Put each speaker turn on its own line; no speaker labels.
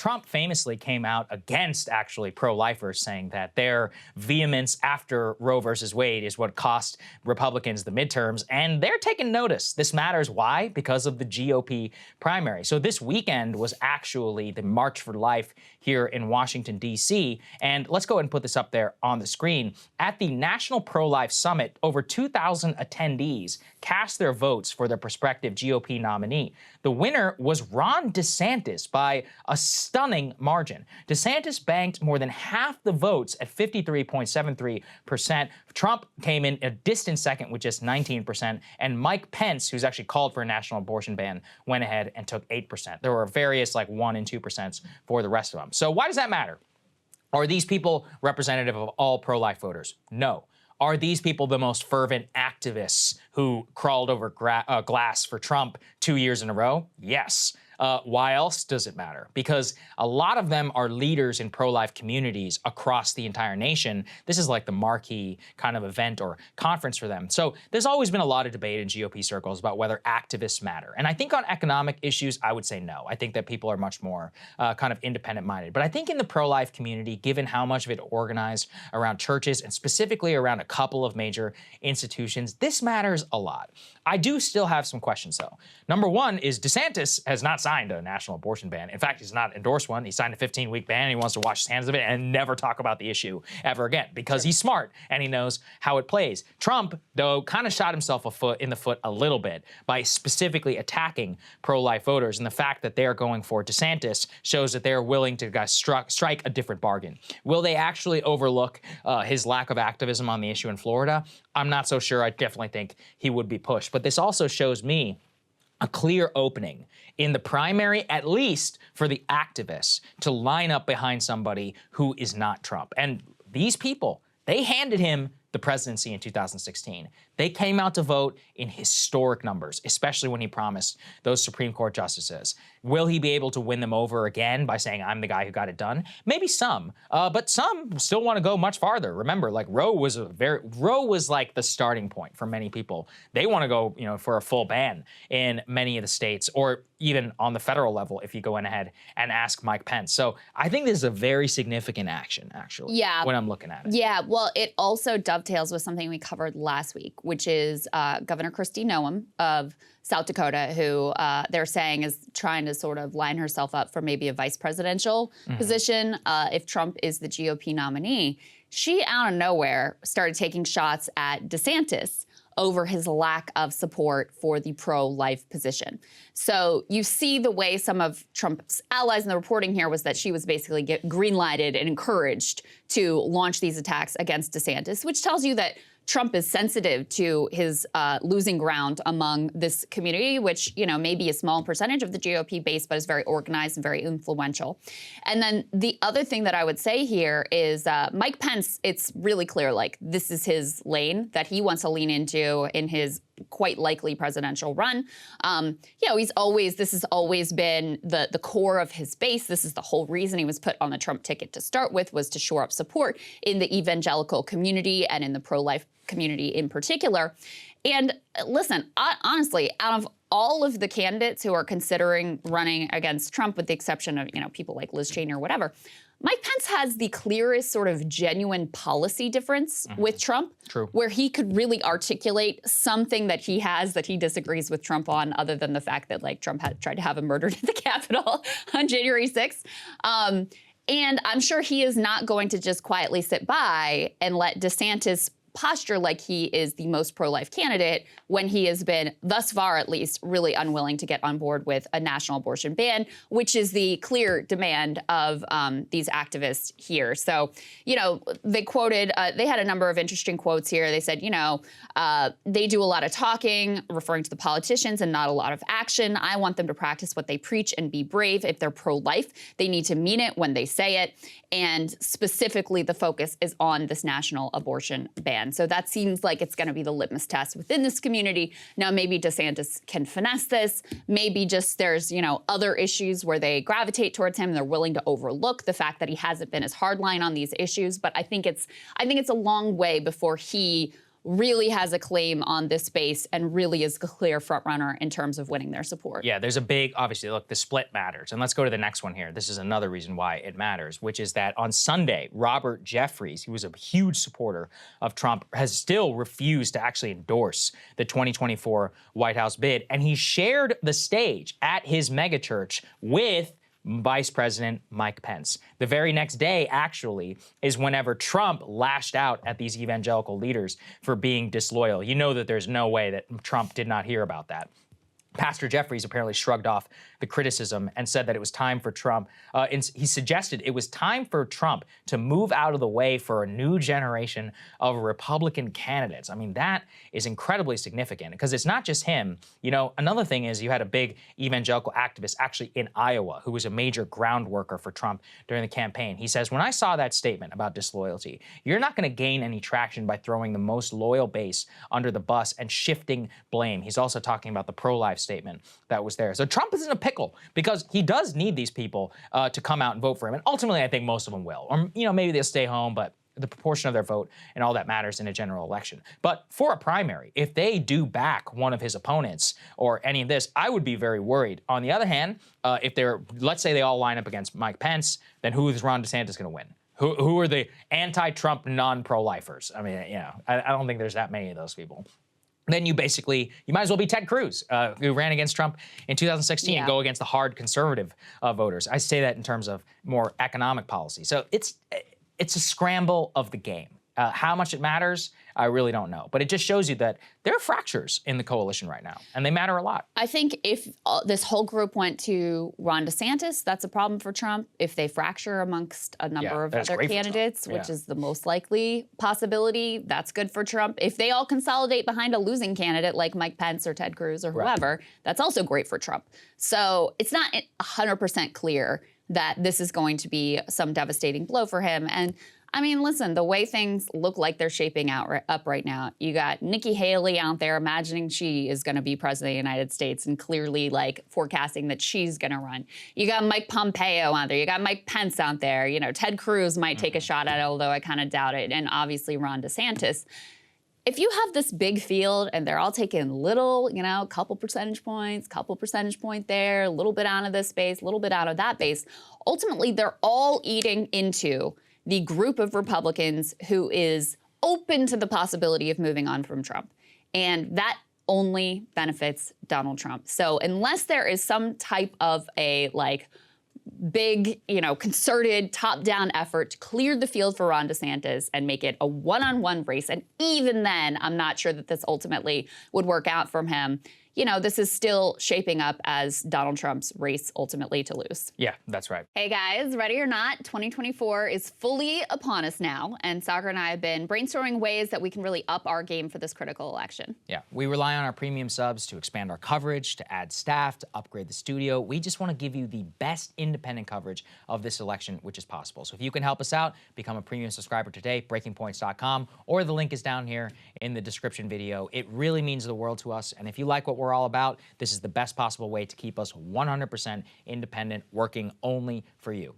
Trump famously came out against actually pro-lifers, saying that their vehemence after Roe versus Wade is what cost Republicans the midterms, and they're taking notice. This matters. Why? Because of the GOP primary. So this weekend was actually the March for Life here in Washington, D.C., and let's go ahead and put this up there on the screen. At the National Pro-Life Summit, over 2,000 attendees cast their votes for their prospective GOP nominee. The winner was Ron DeSantis by a stunning margin. DeSantis banked more than half the votes at 53.73%. Trump came in a distant second with just 19%, and Mike Pence, who's actually called for a national abortion ban, went ahead and took 8%. There were various 1% and 2% for the rest of them. So why does that matter? Are these people representative of all pro-life voters? No. Are these people the most fervent activists who crawled over glass for Trump 2 years in a row? Yes. Why else does it matter? Because a lot of them are leaders in pro-life communities across the entire nation. This is like the marquee kind of event or conference for them. So there's always been a lot of debate in GOP circles about whether activists matter. And I think on economic issues, I would say no. I think that people are much more kind of independent-minded. But I think in the pro-life community, given how much of it organized around churches and specifically around a couple of major institutions, this matters a lot. I do still have some questions, though. Number one is DeSantis has not signed a national abortion ban. In fact, he's not endorsed one. He signed a 15-week ban, and he wants to wash his hands of it and never talk about the issue ever again because he's smart and he knows how it plays. Trump, though, kind of shot himself in the foot a little bit by specifically attacking pro-life voters, and the fact that they're going for DeSantis shows that they're willing to strike a different bargain. Will they actually overlook his lack of activism on the issue in Florida? I'm not so sure. I definitely think he would be pushed. But this also shows me a clear opening in the primary, at least for the activists, to line up behind somebody who is not Trump. And these people, they handed him the presidency in 2016. They came out to vote in historic numbers, especially when he promised those Supreme Court justices. Will he be able to win them over again by saying, I'm the guy who got it done? Maybe some, but some still want to go much farther. Remember, Roe was like the starting point for many people. They want to go, for a full ban in many of the states, or even on the federal level if you go in ahead and ask Mike Pence. So I think this is a very significant action, actually, when I'm looking at it.
Yeah, well, it also dovetails with something we covered last week, which is Governor Kristi Noem of South Dakota, who they're saying is trying to sort of line herself up for maybe a vice presidential position if Trump is the GOP nominee. She, out of nowhere, started taking shots at DeSantis over his lack of support for the pro-life position. So you see the way some of Trump's allies in the reporting here was that she was basically green-lighted and encouraged to launch these attacks against DeSantis, which tells you that Trump is sensitive to his losing ground among this community, which, may be a small percentage of the GOP base, but is very organized and very influential. And then the other thing that I would say here is Mike Pence, it's really clear, this is his lane that he wants to lean into in his quite likely presidential run. This has always been the core of his base. This is the whole reason he was put on the Trump ticket to start with, was to shore up support in the evangelical community and in the pro-life community in particular. And listen, honestly, out of all of the candidates who are considering running against Trump, with the exception of, people like Liz Cheney or whatever, Mike Pence has the clearest sort of genuine policy difference with Trump, where he could really articulate something that he has that he disagrees with Trump on, other than the fact that Trump had tried to have him murdered at the Capitol on January 6th. And I'm sure he is not going to just quietly sit by and let DeSantis posture like he is the most pro-life candidate when he has been, thus far at least, really unwilling to get on board with a national abortion ban, which is the clear demand of these activists here. So, they quoted, they had a number of interesting quotes here. They said, they do a lot of talking, referring to the politicians, and not a lot of action. I want them to practice what they preach and be brave. If they're pro-life, they need to mean it when they say it. And specifically, the focus is on this national abortion ban. So that seems like it's going to be the litmus test within this community. Now, maybe DeSantis can finesse this. Maybe just there's, other issues where they gravitate towards him and they're willing to overlook the fact that he hasn't been as hardline on these issues. But I think it's a long way before he really has a claim on this base and really is the clear frontrunner in terms of winning their support.
Yeah, there's a big, obviously, look, the split matters. And let's go to the next one here. This is another reason why it matters, which is that on Sunday, Robert Jeffries, who was a huge supporter of Trump, has still refused to actually endorse the 2024 White House bid. And he shared the stage at his megachurch with Vice President Mike Pence. The very next day, actually, is whenever Trump lashed out at these evangelical leaders for being disloyal. You know that there's no way that Trump did not hear about that. Pastor Jeffries apparently shrugged off the criticism and said that it was time for Trump. He suggested it was time for Trump to move out of the way for a new generation of Republican candidates. I mean, that is incredibly significant because it's not just him. You know, another thing is you had a big evangelical activist actually in Iowa who was a major ground worker for Trump during the campaign. He says, when I saw that statement about disloyalty, you're not going to gain any traction by throwing the most loyal base under the bus and shifting blame. He's also talking about the pro-life statement that was there. So Trump is in a pickle because he does need these people to come out and vote for him. And ultimately, I think most of them will. Or, you know, maybe they'll stay home, but the proportion of their vote and all that matters in a general election. But for a primary, if they do back one of his opponents or any of this, I would be very worried. On the other hand, if let's say they all line up against Mike Pence, then who is Ron DeSantis going to win? Who are the anti-Trump non-pro-lifers? I mean, you know, I don't think there's that many of those people. Then you might as well be Ted Cruz, who ran against Trump in 2016 and go against the hard conservative voters. I say that in terms of more economic policy. So it's a scramble of the game. How much it matters, I really don't know. But it just shows you that there are fractures in the coalition right now, and they matter a lot.
I think if this whole group went to Ron DeSantis, that's a problem for Trump. If they fracture amongst a number of other candidates, which is the most likely possibility, that's good for Trump. If they all consolidate behind a losing candidate like Mike Pence or Ted Cruz or whoever, that's also great for Trump. So it's not 100% clear that this is going to be some devastating blow for him. And I mean, listen, the way things look like they're shaping up right now, you got Nikki Haley out there imagining she is going to be president of the United States and clearly like forecasting that she's going to run. You got Mike Pompeo out there. You got Mike Pence out there. You know, Ted Cruz might take a shot at it, although I kind of doubt it. And obviously Ron DeSantis. If you have this big field and they're all taking little, you know, couple percentage point there, a little bit out of this base, a little bit out of that base, ultimately they're all eating into the group of Republicans who is open to the possibility of moving on from Trump. And that only benefits Donald Trump. So unless there is some type of a big, you know, concerted top-down effort to clear the field for Ron DeSantis and make it a one-on-one race, and even then, I'm not sure that this ultimately would work out for him. You know, this is still shaping up as Donald Trump's race ultimately to lose.
Yeah, that's right.
Hey guys, ready or not, 2024 is fully upon us now, and Saagar and I have been brainstorming ways that we can really up our game for this critical election.
Yeah, we rely on our premium subs to expand our coverage, to add staff, to upgrade the studio. We just want to give you the best independent coverage of this election, which is possible. So if you can help us out, become a premium subscriber today, breakingpoints.com, or the link is down here in the description video. It really means the world to us, and if you like what we're all about, this is the best possible way to keep us 100% independent, working only for you.